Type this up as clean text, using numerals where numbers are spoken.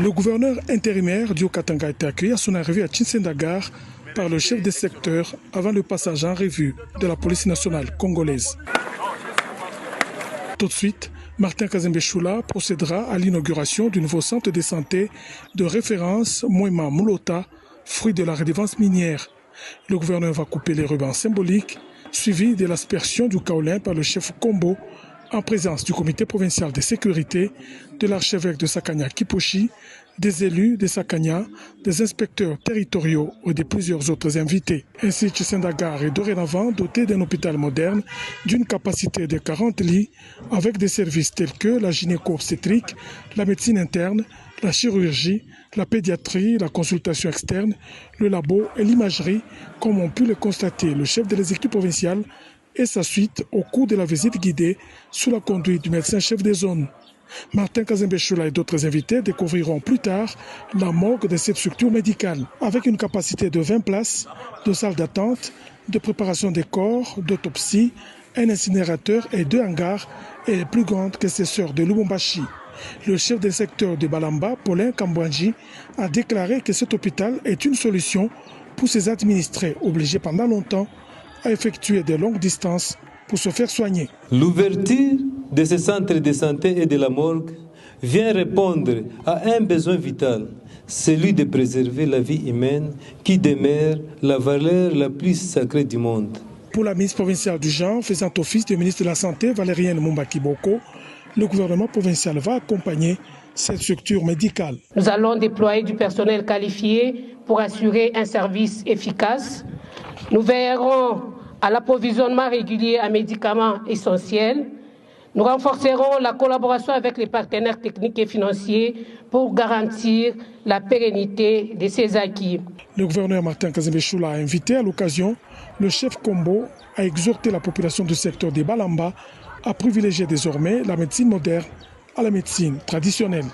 Le gouverneur intérimaire Dio Katanga a été accueilli à son arrivée à Tchinsendagar par le chef de secteur avant le passage en revue de la police nationale congolaise. Tout de suite, Martin Kazembe Choula procédera à l'inauguration du nouveau centre de santé de référence Moema Moulota, fruit de la redevance minière. Le gouverneur va couper les rubans symboliques, suivi de l'aspersion du kaolin par le chef Kombo, en présence du comité provincial de sécurité, de l'archevêque de Sakanya Kiposhi, des élus de Sakanya, des inspecteurs territoriaux et de plusieurs autres invités. Ainsi, Tchinsendagar est dorénavant doté d'un hôpital moderne d'une capacité de 40 lits avec des services tels que la gynéco-obstétrique, la médecine interne, la chirurgie, la pédiatrie, la consultation externe, le labo et l'imagerie, comme ont pu le constater le chef de l'exécutif provincial et sa suite au cours de la visite guidée sous la conduite du médecin-chef des zones. Martin Kazembe Choula et d'autres invités découvriront plus tard la morgue de cette structure médicale, avec une capacité de 20 places, de salles d'attente, de préparation des corps, d'autopsie, un incinérateur et 2 hangars, et plus grande que ses sœurs de Lubumbashi. Le chef des secteurs de Balamba, Paulin Kambouanji, a déclaré que cet hôpital est une solution pour ses administrés obligés pendant longtemps à effectuer de longues distances pour se faire soigner. L'ouverture de ce centre de santé et de la morgue vient répondre à un besoin vital, celui de préserver la vie humaine qui demeure la valeur la plus sacrée du monde. Pour la ministre provinciale du genre, faisant office de ministre de la Santé, Valériane Moumbaki-Boko, le gouvernement provincial va accompagner cette structure médicale. Nous allons déployer du personnel qualifié pour assurer un service efficace. Nous veillerons à l'approvisionnement régulier en médicaments essentiels. Nous renforcerons la collaboration avec les partenaires techniques et financiers pour garantir la pérennité de ces acquis. Le gouverneur Martin Kazembe Choula a invité à l'occasion le chef Kombo à exhorter la population du secteur des Balamba à privilégier désormais la médecine moderne à la médecine traditionnelle.